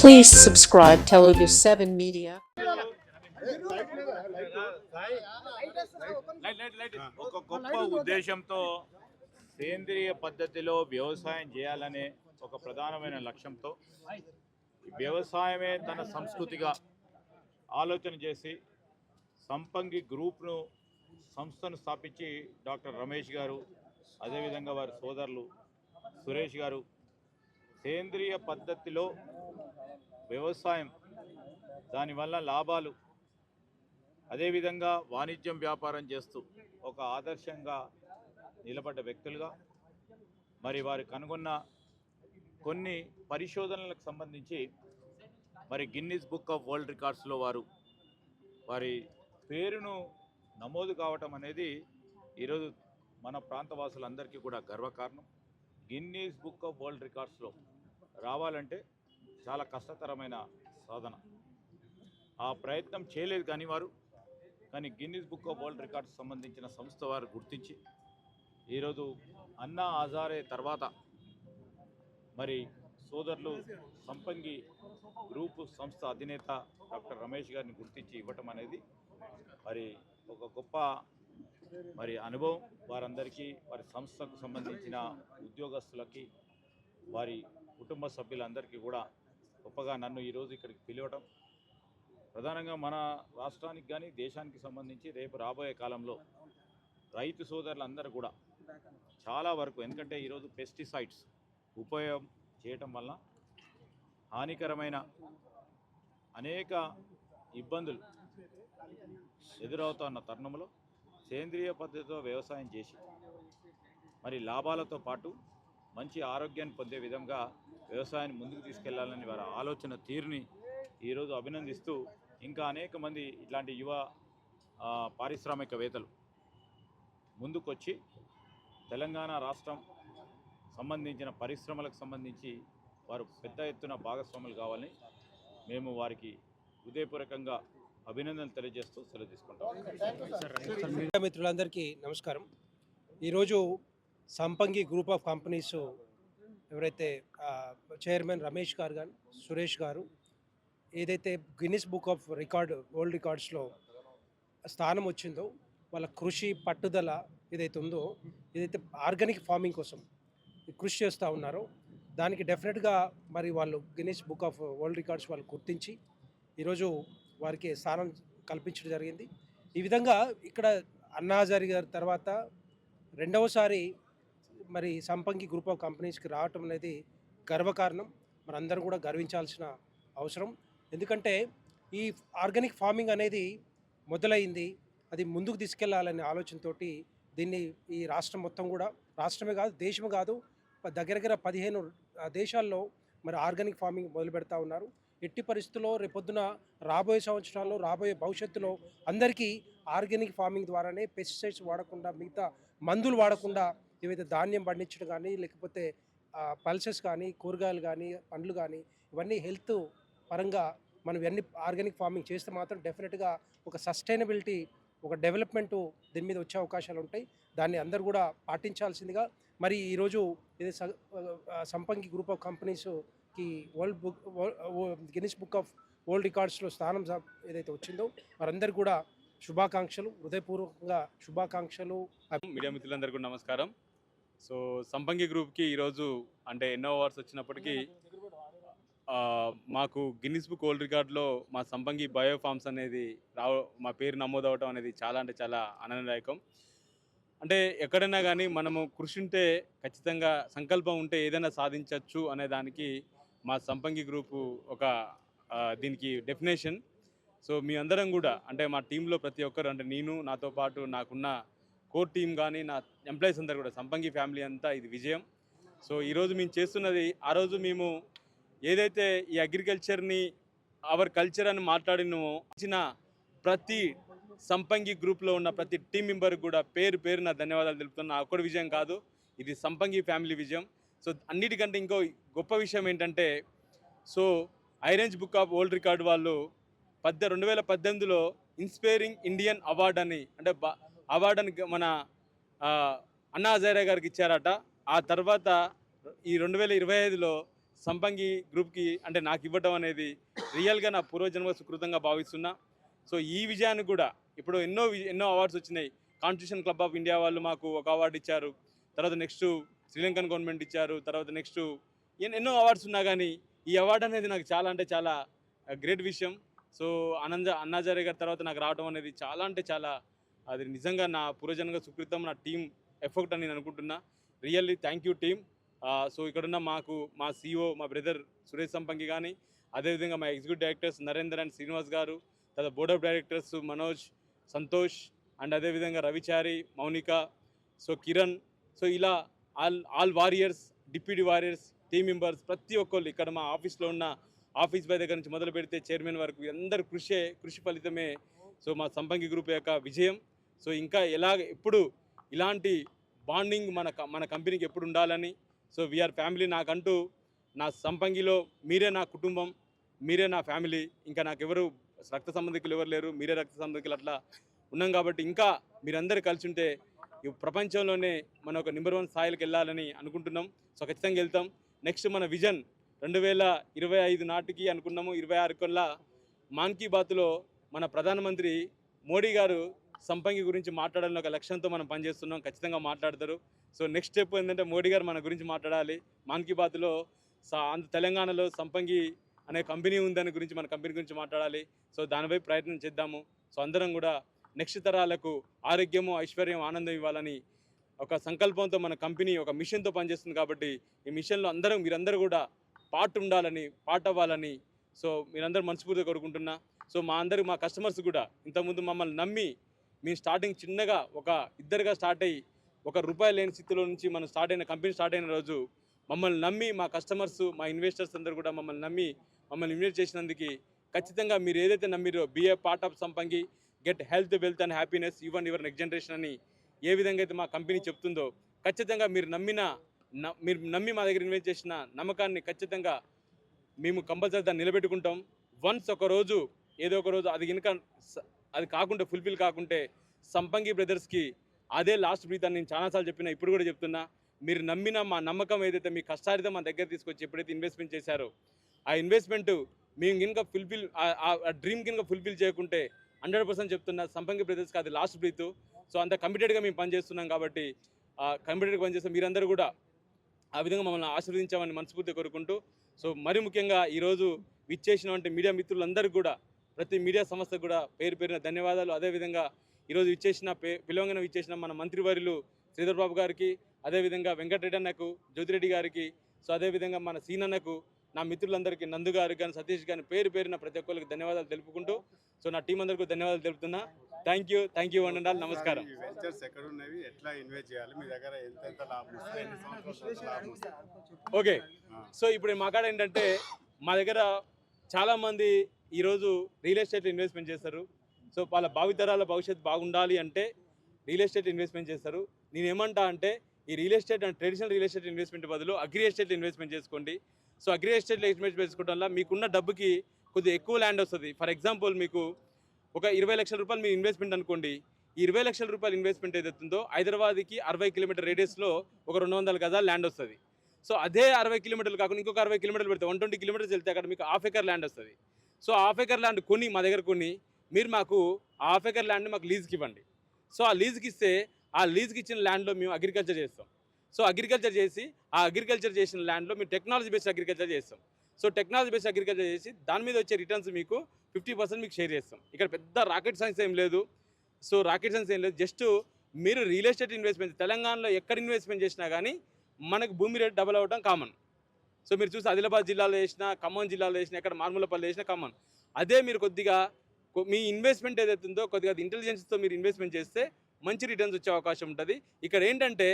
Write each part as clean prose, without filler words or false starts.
Please subscribe Telugu 7 Media. ఒక గొప్ప ఉద్దేశంతో సేంద్రియ పద్ధతిలో వ్యవసాయం చేయాలనే ఒక ప్రధానమైన లక్ష్యంతో వ్యవసాయమే తన సంస్కృతిగా ఆలోచన చేసి సంపంగి గ్రూప్ను సంస్థను స్థాపించి డాక్టర్ రమేష్ గారు అదేవిధంగా వారి సోదరులు సురేష్ గారు సేంద్రియ పద్ధతిలో వ్యవసాయం దానివల్ల లాభాలు అదేవిధంగా వాణిజ్యం వ్యాపారం చేస్తూ ఒక ఆదర్శంగా నిలబడ్డ వ్యక్తులుగా మరి వారు కనుగొన్న కొన్ని పరిశోధనలకు సంబంధించి మరి గిన్నిస్ బుక్ ఆఫ్ వరల్డ్ రికార్డ్స్లో వారి పేరును నమోదు కావటం అనేది ఈరోజు మన ప్రాంతవాసులందరికీ కూడా గర్వకారణం. గిన్నీస్ బుక్ ఆఫ్ వరల్డ్ రికార్డ్స్లో రావాలంటే చాలా కష్టతరమైన సాధన. ఆ ప్రయత్నం చేయలేదు కానీ Guinness book of world records సంబంధించిన సంస్థ వారు గుర్తించి ఈరోజు అన్నా హజారే తర్వాత మరి సోదరులు సంపంగి గ్రూపు సంస్థ అధినేత డాక్టర్ రమేష్ గారిని గుర్తించి ఇవ్వటం అనేది మరి ఒక గొప్ప మరి అనుభవం. వారందరికీ వారి సంస్థకు సంబంధించిన ఉద్యోగస్తులకి వారి కుటుంబ సభ్యులందరికీ కూడా గొప్పగా నన్ను ఈరోజు ఇక్కడికి పిలవటం ప్రధానంగా మన రాష్ట్రానికి కానీ దేశానికి సంబంధించి రేపు రాబోయే కాలంలో రైతు సోదరులందరూ కూడా చాలా వరకు, ఎందుకంటే ఈరోజు పెస్టిసైడ్స్ ఉపయోగం చేయటం వల్ల హానికరమైన అనేక ఇబ్బందులు ఎదురవుతున్న తరుణంలో సేంద్రియ పద్ధతితో వ్యవసాయం చేసి మరి లాభాలతో పాటు మంచి ఆరోగ్యాన్ని పొందే విధంగా వ్యవసాయాన్ని ముందుకు తీసుకెళ్లాలని వారి ఆలోచన తీరుని ఈరోజు అభినందిస్తూ ఇంకా అనేక మంది ఇట్లాంటి యువ పారిశ్రామికవేత్తలు ముందుకొచ్చి తెలంగాణ రాష్ట్రం సంబంధించిన పరిశ్రమలకు సంబంధించి వారు పెద్ద ఎత్తున భాగస్వాములు కావాలని మేము వారికి హృదయపూర్వకంగా అభినందనలు తెలియజేస్తూ సెలవు తీసుకుంటాం. మీడియా మిత్రులందరికీ నమస్కారం. ఈరోజు సంపంగి గ్రూప్ ఆఫ్ కంపెనీస్ ఎవరైతే చైర్మన్ రమేష్ గారు కానీ సురేష్ గారు ఏదైతే గిన్నిస్ బుక్ ఆఫ్ వరల్డ్ రికార్డ్స్లో స్థానం వచ్చిందో వాళ్ళ కృషి పట్టుదల ఏదైతే ఉందో, ఏదైతే ఆర్గానిక్ ఫార్మింగ్ కోసం కృషి చేస్తూ ఉన్నారో దానికి డెఫినెట్గా మరి వాళ్ళు Guinness book of world records వాళ్ళు గుర్తించి ఈరోజు వారికి స్థానం కల్పించడం జరిగింది. ఈ విధంగా ఇక్కడ అన్నా హజారే గారి తర్వాత రెండవసారి మరి సంపంగి గ్రూప్ ఆఫ్ కంపెనీస్కి రావటం అనేది గర్వకారణం. మనందరం కూడా గర్వించాల్సిన అవసరం. ఎందుకంటే ఈ ఆర్గానిక్ ఫార్మింగ్ అనేది మొదలైంది, అది ముందుకు తీసుకెళ్లాలనే ఆలోచనతో దీన్ని ఈ రాష్ట్రం మొత్తం కూడా, రాష్ట్రమే కాదు దేశమే కాదు, దగ్గర 15 దేశాల్లో మరి ఆర్గానిక్ ఫార్మింగ్ మొదలు పెడతా ఉన్నారు. ఎట్టి పరిస్థితుల్లో రేపొద్దున రాబోయే సంవత్సరాల్లో రాబోయే భవిష్యత్తులో అందరికీ ఆర్గానిక్ ఫార్మింగ్ ద్వారానే పెస్టిసైడ్స్ వాడకుండా, మిగతా మందులు వాడకుండా ఏవైతే ధాన్యం పండించడం కానీ, లేకపోతే పల్సెస్ కానీ, కూరగాయలు కానీ, పండ్లు కానీ, ఇవన్నీ హెల్త్ పరంగా మనం ఇవన్నీ ఆర్గానిక్ ఫార్మింగ్ చేస్తే మాత్రం డెఫినెట్గా ఒక సస్టైనబిలిటీ, ఒక డెవలప్మెంట్ దీని మీద వచ్చే అవకాశాలు ఉంటాయి. దాన్ని అందరూ కూడా పాటించాల్సిందిగా మరి ఈరోజు ఇది సంపంగి గ్రూప్ ఆఫ్ కంపెనీస్కి గిన్నిస్ బుక్ ఆఫ్ వరల్డ్ రికార్డ్స్లో స్థానం ఏదైతే వచ్చిందో వారందరూ కూడా శుభాకాంక్షలు, హృదయపూర్వకంగా శుభాకాంక్షలు. మీడియా మిత్రులందరికీ నమస్కారం. సో సంపంగి గ్రూప్కి ఈరోజు అంటే ఎన్నో అవార్డ్స్ వచ్చినప్పటికీ మాకు గిన్నిస్ బుక్ వరల్డ్ రికార్డులో మా సంపంగి బయో ఫార్మ్స్ అనేది మా పేరు నమోదవటం అనేది చాలా అంటే చాలా ఆనందదాయకం. అంటే ఎక్కడైనా కానీ మనము కృషి ఉంటే, ఖచ్చితంగా సంకల్పం ఉంటే ఏదైనా సాధించవచ్చు అనే దానికి మా సంపంగి గ్రూపు ఒక దీనికి డెఫినేషన్. సో మీ అందరం కూడా అంటే మా టీంలో ప్రతి ఒక్కరు, అంటే నేను, నాతో పాటు నాకున్న కోర్ టీం కానీ, నా ఎంప్లాయీస్ అందరు కూడా, సంపంగి ఫ్యామిలీ అంతా ఇది విజయం. సో ఈరోజు మేము చేస్తున్నది, ఆ రోజు మేము ఏదైతే ఈ అగ్రికల్చర్ని అవర్ కల్చర్ అని మాట్లాడినో ఇచ్చిన ప్రతి సంపంగి గ్రూప్లో ఉన్న ప్రతి టీం మెంబర్కి కూడా పేరు పేరున ధన్యవాదాలు తెలుపుతున్నా. ఒక్కడి విజయం కాదు, ఇది సంపంగి ఫ్యామిలీ విజయం. సో అన్నిటికంటే ఇంకో గొప్ప విషయం ఏంటంటే, సో ఐరేంజ్ బుక్ ఆఫ్ వరల్డ్ రికార్డ్ వాళ్ళు 2018లో ఇన్స్పైరింగ్ ఇండియన్ అవార్డ్ అని, అంటే అవార్డు అని మన అన్నా హజారే గారికి ఇచ్చారట. ఆ తర్వాత ఈ 2025లో సంపంగి గ్రూప్కి అంటే నాకు ఇవ్వటం అనేది రియల్గా నా పూర్వజన్మ సుకృతంగా భావిస్తున్నా. సో ఈ విజయాన్ని కూడా ఇప్పుడు ఎన్నో అవార్డ్స్ వచ్చినాయి. కాన్స్టిట్యూషన్ క్లబ్ ఆఫ్ ఇండియా వాళ్ళు మాకు ఒక అవార్డు ఇచ్చారు, తర్వాత నెక్స్ట్ శ్రీలంకన్ గవర్నమెంట్ ఇచ్చారు, తర్వాత నెక్స్ట్ ఎన్నో అవార్డ్స్ ఉన్నా కానీ ఈ అవార్డు అనేది నాకు చాలా అంటే చాలా గ్రేట్ విషయం. సో అన్నాచార్య గారి తర్వాత నాకు రావడం అనేది చాలా అంటే చాలా అది నిజంగా నా పూర్వజన్మ సుకృతం, నా టీం ఎఫర్ట్ అని నేను అనుకుంటున్నా. Really thank you team. So ఇక్కడున్న మా CEO మా బ్రదర్ సురేష్ సంపంగి కానీ, అదేవిధంగా మా executive directors Narender and Srinivas గారు, తర్వాత board of directors Manoj, Santosh and అదేవిధంగా రవిచారి, మౌనిక, సో కిరణ్, సో ఇలా all warriors, deputy warriors, team members ప్రతి ఒక్కళ్ళు ఇక్కడ మా ఆఫీస్లో ఉన్న ఆఫీస్ బాయ్ దగ్గర నుంచి మొదలు పెడితే చైర్మన్ వరకు అందరి కృషి ఫలితమే సో మా సంపంగి గ్రూప్ యొక్క విజయం. సో ఇంకా ఎప్పుడు ఇలాంటి బాండింగ్ మన కంపెనీకి ఎప్పుడు ఉండాలని. So we are family. నాకంటూ నా సంపంగిలో మీరే నా కుటుంబం, మీరే నా ఫ్యామిలీ. ఇంకా నాకెవరు రక్త సంబంధికులు ఎవరు లేరు, మీరే రక్త సంబంధికులు. అట్లా ఉన్నాం కాబట్టి ఇంకా మీరందరూ కలిసి ఉంటే ఈ ప్రపంచంలోనే మన ఒక నెంబర్ 1 స్థాయికి వెళ్ళాలని అనుకుంటున్నాం. సో ఖచ్చితంగా వెళ్తాం. నెక్స్ట్ మన విజన్ 2025 నాటికి అనుకున్నాము. 26 కల్లా మాన్ కీ బాత్లో మన ప్రధానమంత్రి మోడీ గారు సంపంగి గురించి మాట్లాడాలని ఒక లక్ష్యంతో మనం పనిచేస్తున్నాం. ఖచ్చితంగా మాట్లాడతారు. సో నెక్స్ట్ స్టెప్ ఏంటంటే మోడీ గారు మన గురించి మాట్లాడాలి. మాన్ కీ బాత్లో తెలంగాణలో సంపంగి అనే కంపెనీ ఉందని గురించి మన కంపెనీ గురించి మాట్లాడాలి. సో దానిపై ప్రయత్నం చేద్దాము. సో అందరం కూడా నెక్స్ట్ తరాలకు ఆరోగ్యము, ఐశ్వర్యం, ఆనందం ఇవ్వాలని ఒక సంకల్పంతో మన కంపెనీ ఒక మిషన్తో పనిచేస్తుంది. కాబట్టి ఈ మిషన్లో మీరందరూ కూడా పార్ట్ అవ్వాలని సో మీరందరూ మనస్ఫూర్తిగా కోరుకుంటున్నా. సో మా కస్టమర్స్ కూడా ఇంతకుముందు మమ్మల్ని నమ్మి మేము స్టార్టింగ్ చిన్నగా ఒక ఇద్దరుగా స్టార్ట్ అయ్యి ₹1 లేని స్థితిలో నుంచి మనం కంపెనీ స్టార్ట్ అయిన రోజు మమ్మల్ని నమ్మి మా కస్టమర్స్, మా ఇన్వెస్టర్స్ అందరూ కూడా మమ్మల్ని నమ్మి మమ్మల్ని ఇన్వెస్ట్ చేసినందుకు ఖచ్చితంగా మీరు ఏదైతే నమ్మిరో బీ ఏ పార్ట్ ఆఫ్ సంపంగి, get health, wealth and happiness even your next generation అని ఏ విధంగా అయితే మా కంపెనీ చెప్తుందో ఖచ్చితంగా మీరు నమ్మి మా దగ్గర ఇన్వెస్ట్ చేసిన నమ్మకాన్ని ఖచ్చితంగా మేము కంపల్సరీ దాన్ని నిలబెట్టుకుంటాం. వన్స్ ఏదో ఒక రోజు అది కాకుండా ఫుల్ఫిల్ కాకుంటే సంపంగి బ్రదర్స్కి అదే లాస్ట్ బ్రీత్ అని నేను చాలాసార్లు చెప్పినా, ఇప్పుడు కూడా చెప్తున్నా. మీరు నమ్మిన మా నమ్మకం ఏదైతే మీ కష్టారితో మా దగ్గర తీసుకొచ్చి ఎప్పుడైతే ఇన్వెస్ట్మెంట్ చేశారో ఆ ఇన్వెస్ట్మెంట్ మేము కనుక ఆ డ్రీమ్ కనుక ఫుల్ఫిల్ చేయకుంటే 100% చెప్తున్నా సంపంగి బ్రదర్స్కి అది లాస్ట్ బ్రీత్. సో అంత కమిటెడ్గా మేము పనిచేస్తున్నాం. కాబట్టి కమిటెడ్గా పనిచేస్తే మీరందరూ కూడా ఆ విధంగా మమ్మల్ని ఆశీర్వదించామని మనస్ఫూర్తిగా కోరుకుంటూ, సో మరి ముఖ్యంగా ఈరోజు విచ్చేసినటువంటి మీడియా మిత్రులందరికీ కూడా, ప్రతి మీడియా సంస్థకు కూడా పేరున ధన్యవాదాలు. అదేవిధంగా ఈరోజు పిలవంగానే విచ్చేసిన మన మంత్రివర్యులు శ్రీధర్ బాబు గారికి, అదేవిధంగా వెంకటరెడ్డి అన్నకు, జ్యోతిరెడ్డి గారికి, సో అదేవిధంగా మన సీనన్నకు, నా మిత్రులందరికీ, నందు గారికి కానీ, సతీష్ గారిని పేరున ప్రతి ఒక్కరికి ధన్యవాదాలు తెలుపుకుంటూ, సో నా టీం అందరికీ ధన్యవాదాలు తెలుపుతున్నా. థ్యాంక్ యూ వండాలి. నమస్కారం. ఓకే, సో ఇప్పుడు మాకాడ ఏంటంటే మా దగ్గర చాలామంది ఈరోజు రియల్ ఎస్టేట్ ఇన్వెస్ట్మెంట్ చేస్తారు. సో వాళ్ళ భావితరాల భవిష్యత్తు బాగుండాలి అంటే రియల్ ఎస్టేట్ ఇన్వెస్ట్మెంట్ చేస్తారు. నేను ఏమంటా అంటే ఈ real estate and traditional real estate investment బదులు అగ్రి ఎస్టేట్లో ఇన్వెస్ట్మెంట్ చేసుకోండి. సో అగ్రి ఎస్టేట్లో ఇన్వెస్ట్ చేసుకోవడం వల్ల మీకున్న డబ్బుకి కొద్దిగా ఎక్కువ ల్యాండ్ వస్తుంది. ఫర్ ఎగ్జాంపుల్ మీకు ఒక 20 లక్షల రూపాయలు మీ ఇన్వెస్ట్మెంట్ అనుకోండి. ఈ 20 లక్షల రూపాయలు ఇన్వెస్ట్మెంట్ ఏదైతుందో హైదరాబాద్కి 60 కిలోమీటర్ రేడియస్లో ఒక 200 గజాలు ల్యాండ్ వస్తుంది. సో అదే 60 కిలోమీటర్లు కాకుండా ఇంకొక 60 కిలోమీటర్లు పెడితే 120 కిలోమీటర్స్ వెళ్తే అక్కడ మీకు ½ ఎకర్ ల్యాండ్ వస్తుంది. సో ½ ఎకర్ ల్యాండ్ మా దగ్గర మీరు మాకు ½ ఎకర్ ల్యాండ్ని మాకు లీజ్కి ఇవ్వండి. సో ఆ లీజ్కి ఇస్తే ఆ లీజ్కి ఇచ్చిన ల్యాండ్లో మేము అగ్రికల్చర్ చేస్తాం. సో అగ్రికల్చర్ చేసి ఆ అగ్రికల్చర్ చేసిన ల్యాండ్లో మేము టెక్నాలజీ బేస్డ్ అగ్రికల్చర్ చేస్తాం. సో టెక్నాలజీ బేస్డ్ అగ్రికల్చర్ చేసి దాని మీద వచ్చే రిటర్న్స్ మీకు 50% మీకు షేర్ చేస్తాం. ఇక్కడ పెద్ద రాకెట్ సైన్స్ ఏం లేదు. జస్ట్ మీరు రియల్ ఎస్టేట్ ఇన్వెస్ట్మెంట్ తెలంగాణలో ఎక్కడ ఇన్వెస్ట్మెంట్ చేసినా కానీ మనకు భూమి రేట్ డబల్ అవ్వడం కామన్. సో మీరు చూసి ఆదిలాబాద్ జిల్లాలో చేసినా, ఖమ్మం జిల్లాలో చేసినా, ఎక్కడ మార్మూలపల్లి చేసినా కామన్. అదే మీరు కొద్దిగా మీ ఇన్వెస్ట్మెంట్ ఏదైతుందో కొద్దిగా ఇంటెలిజెన్స్తో మీరు ఇన్వెస్ట్మెంట్ చేస్తే మంచి రిటర్న్స్ వచ్చే అవకాశం ఉంటుంది. ఇక్కడ ఏంటంటే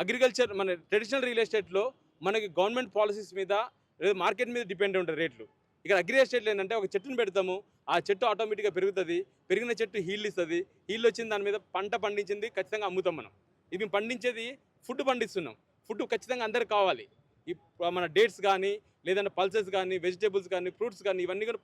అగ్రికల్చర్ మన ట్రెడిషనల్ రియల్ ఎస్టేట్లో మనకి గవర్నమెంట్ పాలసీస్ మీద లేదా మార్కెట్ మీద డిపెండ్ ఉంటుంది రేట్లు. ఇక్కడ అగ్రి ఎస్టేట్లో ఏంటంటే ఒక చెట్టును పెడతాము, ఆ చెట్టు ఆటోమేటిక్గా పెరుగుతుంది, పెరిగిన చెట్టు హీల్ ఇస్తుంది, హీల్ వచ్చింది దాని మీద పంట పండించింది ఖచ్చితంగా అమ్ముతాం మనం. ఇది పండించేది ఫుడ్ పండిస్తున్నాం, ఫుడ్ ఖచ్చితంగా అందరికి కావాలి. మన డేట్స్ కానీ లేదంటే పల్సెస్ కానీ వెజిటేబుల్స్ కానీ ఫ్రూట్స్ కానీ ఇవన్నీ కూడా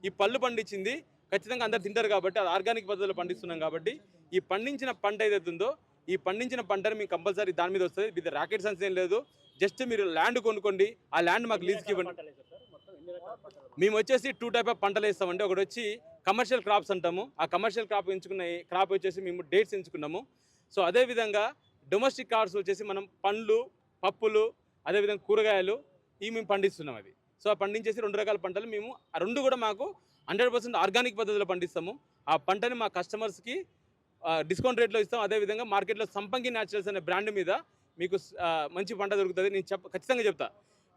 ఈ పళ్ళు పండించింది ఖచ్చితంగా అందరు తింటారు కాబట్టి అది ఆర్గానిక్ పద్ధతిలో పండిస్తున్నాం. కాబట్టి ఈ పండించిన పంట ఏదైతుందో ఈ పండించిన పంటని మీకు కంపల్సరీ దాని మీద వస్తుంది. విత్ రాకెట్ సైన్స్ ఏం లేదు. జస్ట్ మీరు ల్యాండ్ కొనుక్కోండి, ఆ ల్యాండ్ మాకు లీజ్కి ఇవ్వండి. మేము వచ్చేసి 2 టైప్ ఆఫ్ పంటలు వేస్తామండి. ఒకటి వచ్చి కమర్షియల్ క్రాప్స్ అంటాము. ఆ కమర్షియల్ క్రాప్ వచ్చేసి మేము డేట్స్ ఎంచుకున్నాము. సో అదేవిధంగా డొమెస్టిక్ క్రాప్స్ వచ్చేసి మనం పండ్లు, పప్పులు, అదేవిధంగా కూరగాయలు ఇవి మేము పండిస్తున్నాం. అది సో ఆ పండించేసి 2 రకాల పంటలు మేము ఆ 2 కూడా మాకు 100% ఆర్గానిక్ పద్ధతిలో పండిస్తాము. ఆ పంటని మా కస్టమర్స్కి డిస్కౌంట్ రేట్లో ఇస్తాం. అదేవిధంగా మార్కెట్లో సంపంగి న్యాచురల్స్ అనే బ్రాండ్ మీద మీకు మంచి పంట దొరుకుతుంది. నేను ఖచ్చితంగా చెప్తా.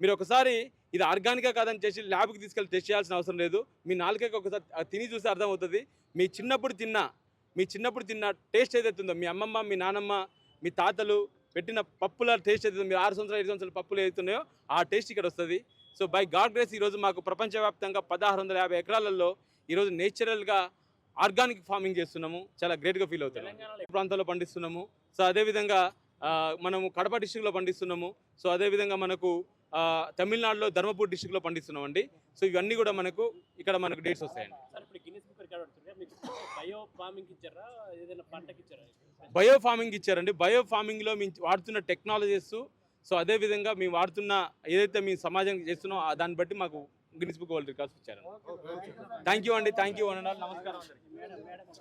మీరు ఒకసారి ఇది ఆర్గానికా కాదని చేసి ల్యాబ్కి తీసుకెళ్ళి టెస్ట్ చేయాల్సిన అవసరం లేదు. మీ నాలుకకి ఒకసారి తిని చూస్తే అర్థమవుతుంది. మీ చిన్నప్పుడు తిన్న టేస్ట్ ఏదైతే ఉందో, మీ అమ్మమ్మ, మీ నానమ్మ, మీ తాతలు పెట్టిన పప్పుల టేస్ట్ ఏదైతే, మీరు 6 సంవత్సరాలు 7 సంవత్సరాల పప్పులు ఏదైతున్నాయో ఆ టేస్ట్ ఇక్కడ వస్తుంది. సో బై గాడ్ గ్రేస్ ఈరోజు మాకు ప్రపంచవ్యాప్తంగా 1650 ఎకరాలలో ఈరోజు నేచురల్గా ఆర్గానిక్ ఫార్మింగ్ చేస్తున్నాము. చాలా గ్రేట్గా ఫీల్ అవుతున్నాము. ప్రాంతాల్లో పండిస్తున్నాము. సో అదేవిధంగా మనము కడప డిస్టిక్లో పండిస్తున్నాము. సో అదేవిధంగా మనకు తమిళనాడులో ధర్మపూర్ డిస్టిక్లో పండిస్తున్నామండి. సో ఇవన్నీ కూడా మనకు ఇక్కడ మనకు డేట్స్ వస్తాయండి. బయో ఫార్మింగ్ ఇచ్చారండి. బయో ఫార్మింగ్లో మేము వాడుతున్న టెక్నాలజీస్, సో అదేవిధంగా మేము వాడుతున్న ఏదైతే మీ సమాజానికి చేస్తున్నామో దాన్ని బట్టి మాకు గిన్నిస్ బుక్ వరల్డ్ రికార్డ్స్ ఇచ్చారు. థ్యాంక్ యూ అండి. Thank you. నమస్కారం.